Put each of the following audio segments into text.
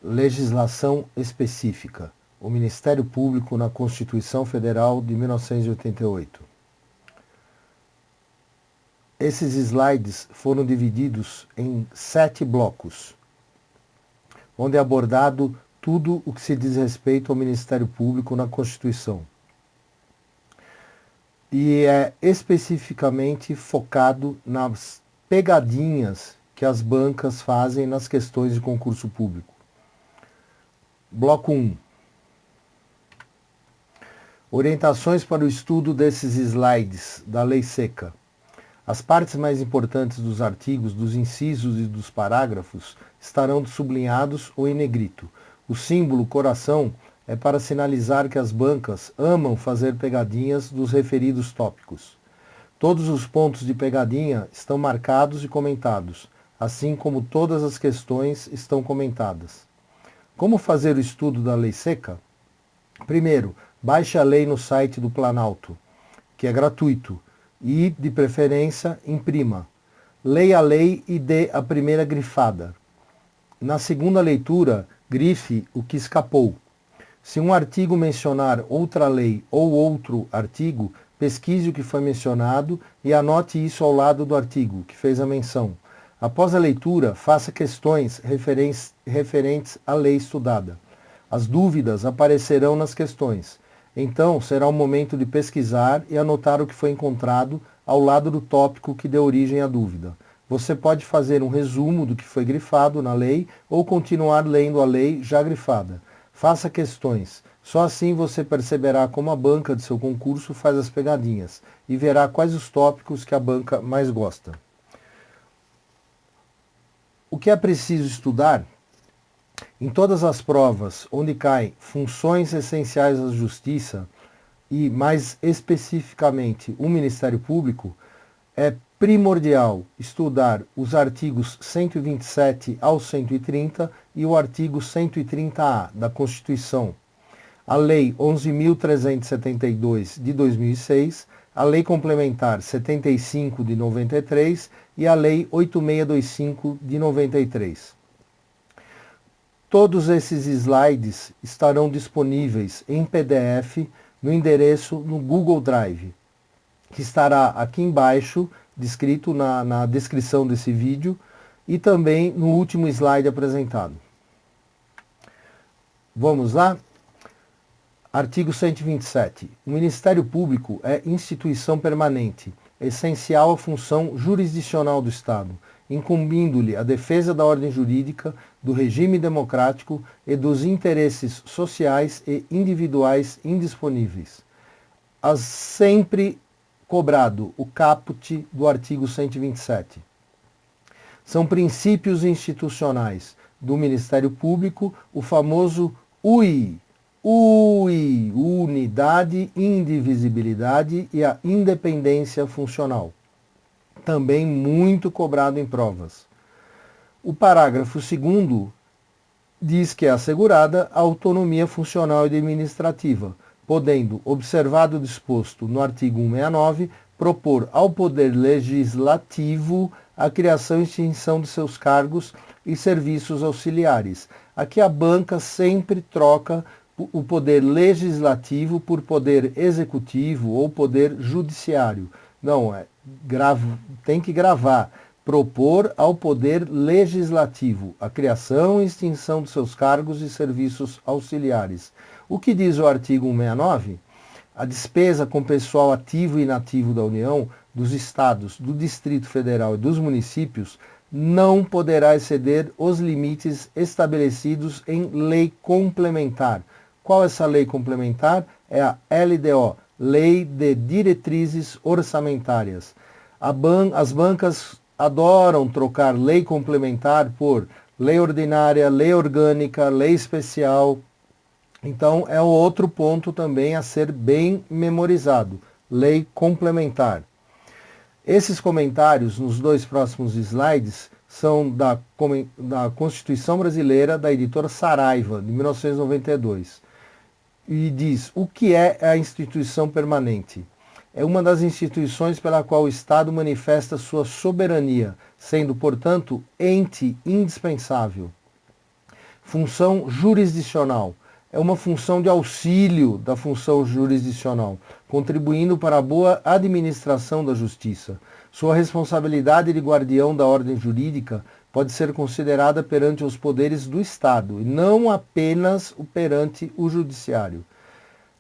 Legislação específica. O Ministério Público na Constituição Federal de 1988. Esses slides foram divididos em 7 blocos, onde é abordado tudo o que se diz respeito ao Ministério Público na Constituição. E é especificamente focado nas pegadinhas que as bancas fazem nas questões de concurso público. Bloco 1. Orientações para o estudo desses slides da Lei Seca. As partes mais importantes dos artigos, dos incisos e dos parágrafos estarão sublinhados ou em negrito. O símbolo coração é para sinalizar que as bancas amam fazer pegadinhas dos referidos tópicos. Todos os pontos de pegadinha estão marcados e comentados, assim como todas as questões estão comentadas. Como fazer o estudo da Lei Seca? Primeiro, baixe a lei no site do Planalto, que é gratuito, e, de preferência, imprima. Leia a lei e dê a primeira grifada. Na segunda leitura, grife o que escapou. Se um artigo mencionar outra lei ou outro artigo, pesquise o que foi mencionado e anote isso ao lado do artigo que fez a menção. Após a leitura, faça questões referentes à lei estudada. As dúvidas aparecerão nas questões. Então, será o momento de pesquisar e anotar o que foi encontrado ao lado do tópico que deu origem à dúvida. Você pode fazer um resumo do que foi grifado na lei ou continuar lendo a lei já grifada. Faça questões. Só assim você perceberá como a banca de seu concurso faz as pegadinhas e verá quais os tópicos que a banca mais gosta. O que é preciso estudar? Em todas as provas onde caem funções essenciais da Justiça e, mais especificamente, o Ministério Público, é primordial estudar os artigos 127 ao 130 e o artigo 130-A da Constituição, a Lei 11.372 de 2006, a Lei Complementar 75 de 93 e a Lei 8625 de 93. Todos esses slides estarão disponíveis em PDF no endereço no Google Drive, que estará aqui embaixo, descrito na descrição desse vídeo, e também no último slide apresentado. Vamos lá? Artigo 127. O Ministério Público é instituição permanente, essencial à função jurisdicional do Estado, incumbindo-lhe a defesa da ordem jurídica, do regime democrático e dos interesses sociais e individuais indisponíveis. As sempre cobrado o caput do artigo 127. São princípios institucionais do Ministério Público o famoso UI, unidade, indivisibilidade e a independência funcional, também muito cobrado em provas. O parágrafo 2º diz que é assegurada a autonomia funcional e administrativa, podendo, observado o disposto no artigo 169, propor ao Poder Legislativo a criação e extinção de seus cargos e serviços auxiliares. Aqui a banca sempre troca o Poder Legislativo por Poder Executivo ou Poder Judiciário. Não, tem que gravar. Propor ao Poder Legislativo a criação e extinção de seus cargos e serviços auxiliares. O que diz o artigo 169? A despesa com pessoal ativo e inativo da União, dos Estados, do Distrito Federal e dos municípios não poderá exceder os limites estabelecidos em lei complementar. Qual é essa lei complementar? É a LDO, Lei de Diretrizes Orçamentárias. As bancas adoram trocar lei complementar por lei ordinária, lei orgânica, lei especial. Então, é outro ponto também a ser bem memorizado. Lei complementar. Esses comentários, nos 2 próximos slides, são da Constituição Brasileira, da editora Saraiva, de 1992. E diz, o que é a instituição permanente? É uma das instituições pela qual o Estado manifesta sua soberania, sendo, portanto, ente indispensável. Função jurisdicional. É uma função de auxílio da função jurisdicional, contribuindo para a boa administração da justiça. Sua responsabilidade de guardião da ordem jurídica pode ser considerada perante os poderes do Estado, e não apenas perante o judiciário.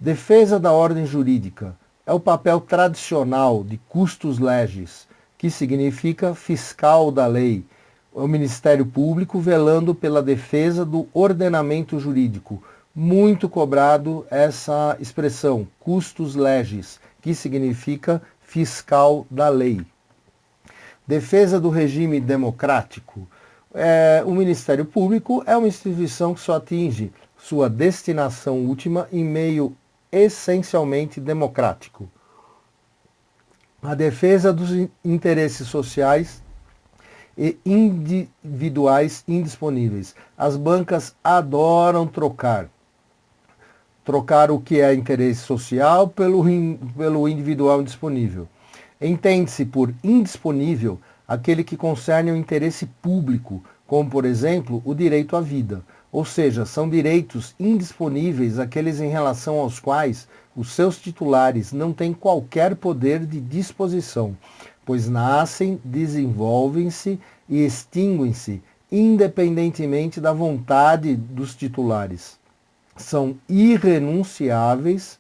Defesa da ordem jurídica é o papel tradicional de custos legis, que significa fiscal da lei, o Ministério Público velando pela defesa do ordenamento jurídico. Muito cobrado essa expressão, custos legis, que significa fiscal da lei. Defesa do regime democrático. O Ministério Público é uma instituição que só atinge sua destinação última em meio essencialmente democrático. A defesa dos interesses sociais e individuais indisponíveis. As bancas adoram trocar o que é interesse social pelo individual indisponível. Entende-se por indisponível aquele que concerne o interesse público, como, por exemplo, o direito à vida. Ou seja, são direitos indisponíveis aqueles em relação aos quais os seus titulares não têm qualquer poder de disposição, pois nascem, desenvolvem-se e extinguem-se independentemente da vontade dos titulares. São irrenunciáveis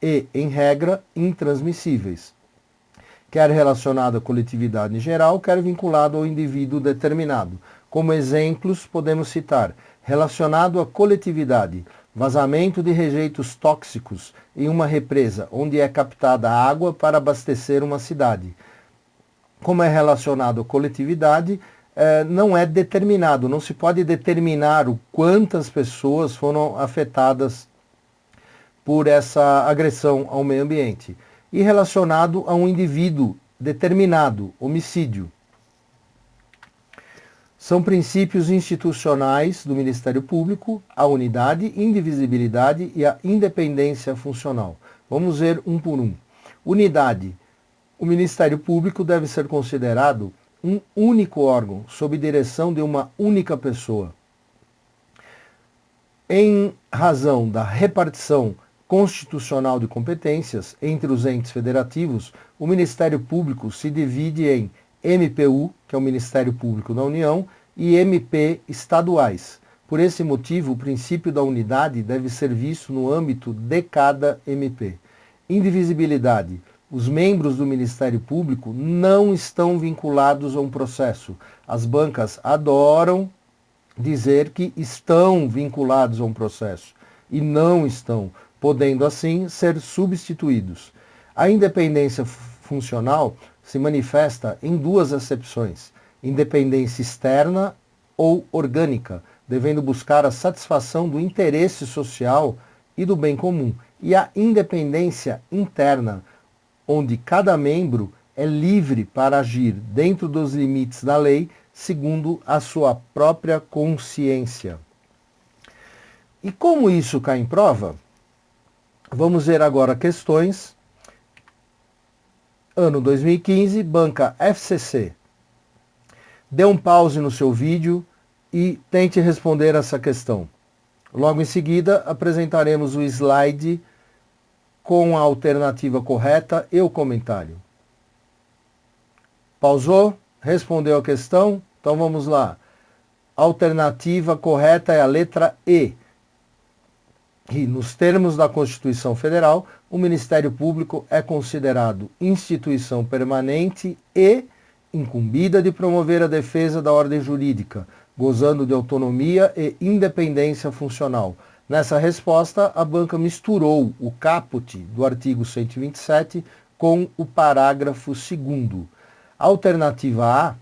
e, em regra, intransmissíveis, quer relacionado à coletividade em geral, quer vinculado ao indivíduo determinado. Como exemplos, podemos citar relacionado à coletividade, vazamento de rejeitos tóxicos em uma represa, onde é captada água para abastecer uma cidade. Como é relacionado à coletividade, não é determinado, não se pode determinar o quantas pessoas foram afetadas por essa agressão ao meio ambiente. E relacionado a um indivíduo determinado, homicídio. São princípios institucionais do Ministério Público, a unidade, indivisibilidade e a independência funcional. Vamos ver um por um. Unidade. O Ministério Público deve ser considerado um único órgão, sob direção de uma única pessoa. Em razão da repartição constitucional de competências entre os entes federativos, o Ministério Público se divide em MPU, que é o Ministério Público da União, e MP estaduais. Por esse motivo, o princípio da unidade deve ser visto no âmbito de cada MP. Indivisibilidade. Os membros do Ministério Público não estão vinculados a um processo. As bancas adoram dizer que estão vinculados a um processo e não estão, podendo assim ser substituídos. A independência funcional se manifesta em duas acepções: independência externa ou orgânica, devendo buscar a satisfação do interesse social e do bem comum, e a independência interna, onde cada membro é livre para agir dentro dos limites da lei, segundo a sua própria consciência. E como isso cai em prova? Vamos ver agora questões. Ano 2015, banca FCC. Dê um pause no seu vídeo e tente responder essa questão. Logo em seguida, apresentaremos o slide com a alternativa correta e o comentário. Pausou? Respondeu a questão? Então vamos lá. A alternativa correta é a letra E. E, nos termos da Constituição Federal, o Ministério Público é considerado instituição permanente e incumbida de promover a defesa da ordem jurídica, gozando de autonomia e independência funcional. Nessa resposta, a banca misturou o caput do artigo 127 com o parágrafo 2º. A alternativa A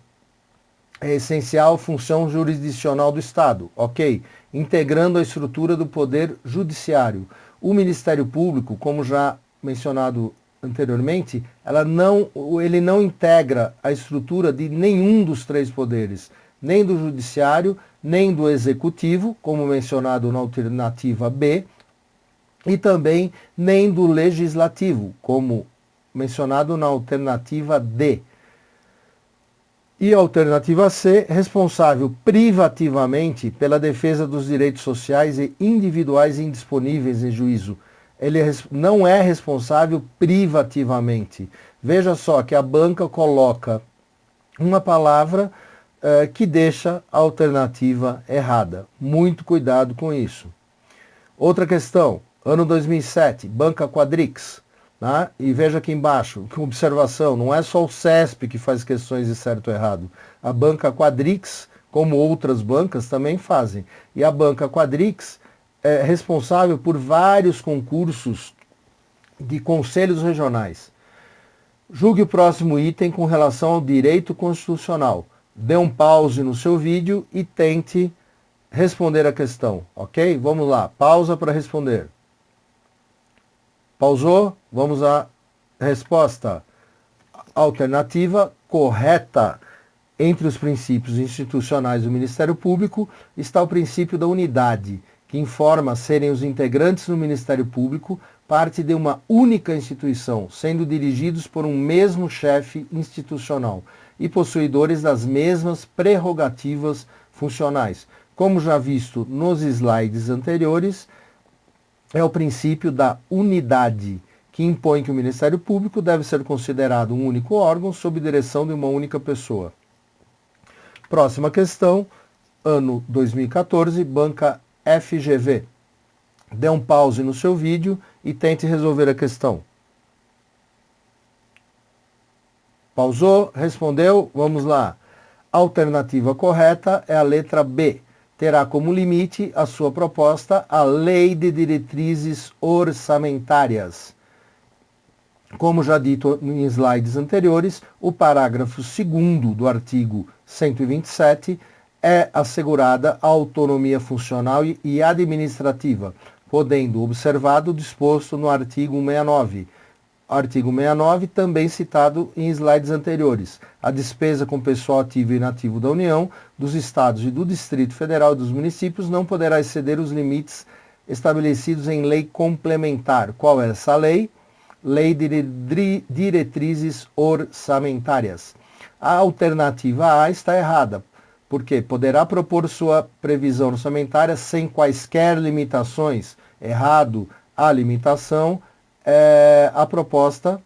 é essencial função jurisdicional do Estado, ok? Integrando a estrutura do Poder Judiciário. O Ministério Público, como já mencionado anteriormente, ele não integra a estrutura de nenhum dos três poderes, nem do Judiciário, nem do Executivo, como mencionado na alternativa B, e também nem do Legislativo, como mencionado na alternativa D. E a alternativa C, responsável privativamente pela defesa dos direitos sociais e individuais indisponíveis em juízo. Ele não é responsável privativamente. Veja só que a banca coloca uma palavra que deixa a alternativa errada. Muito cuidado com isso. Outra questão, ano 2007, Banca Quadrix. Né? E veja aqui embaixo, que observação, não é só o CESP que faz questões de certo ou errado. A Banca Quadrix, como outras bancas, também fazem. E a Banca Quadrix é responsável por vários concursos de conselhos regionais. Julgue o próximo item com relação ao direito constitucional. Dê um pause no seu vídeo e tente responder a questão, ok? Vamos lá, pausa para responder. Pausou? Vamos à resposta. Alternativa correta. Entre os princípios institucionais do Ministério Público está o princípio da unidade, que informa serem os integrantes do Ministério Público parte de uma única instituição, sendo dirigidos por um mesmo chefe institucional e possuidores das mesmas prerrogativas funcionais. Como já visto nos slides anteriores, é o princípio da unidade, que impõe que o Ministério Público deve ser considerado um único órgão sob direção de uma única pessoa. Próxima questão, ano 2014, Banca FGV. Dê um pause no seu vídeo e tente resolver a questão. Pausou? Respondeu? Vamos lá. A alternativa correta é a letra B. Terá como limite a sua proposta a Lei de Diretrizes Orçamentárias. Como já dito em slides anteriores, o parágrafo 2º do artigo 127 é assegurada a autonomia funcional e administrativa, podendo observado o disposto no artigo 169. Artigo 169, também citado em slides anteriores. A despesa com pessoal ativo e inativo da União, dos Estados e do Distrito Federal e dos municípios não poderá exceder os limites estabelecidos em lei complementar. Qual é essa lei? Lei de Diretrizes Orçamentárias. A alternativa A está errada, porque poderá propor sua previsão orçamentária sem quaisquer limitações. Errado, a limitação é a proposta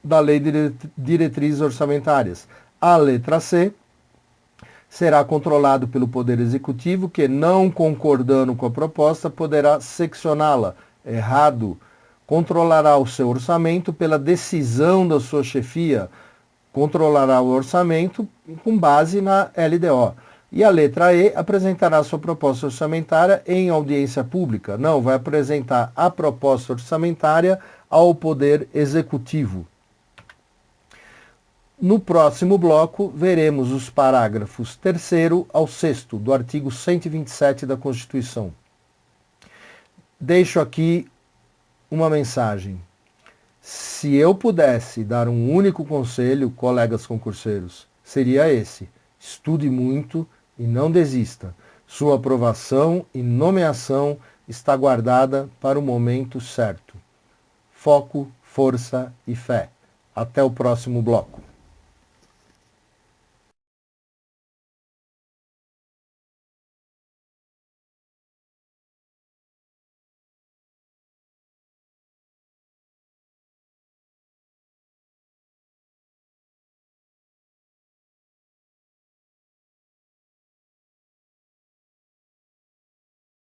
da Lei de Diretrizes Orçamentárias. A letra C será controlado pelo Poder Executivo, que, não concordando com a proposta, poderá seccioná-la. Errado. Controlará o seu orçamento pela decisão da sua chefia. Controlará o orçamento com base na LDO. E a letra E apresentará sua proposta orçamentária em audiência pública. Não, vai apresentar a proposta orçamentária ao Poder Executivo. No próximo bloco, veremos os parágrafos 3º ao 6º do artigo 127 da Constituição. Deixo aqui uma mensagem. Se eu pudesse dar um único conselho, colegas concurseiros, seria esse: estude muito e não desista. Sua aprovação e nomeação está guardada para o momento certo. Foco, força e fé. Até o próximo bloco.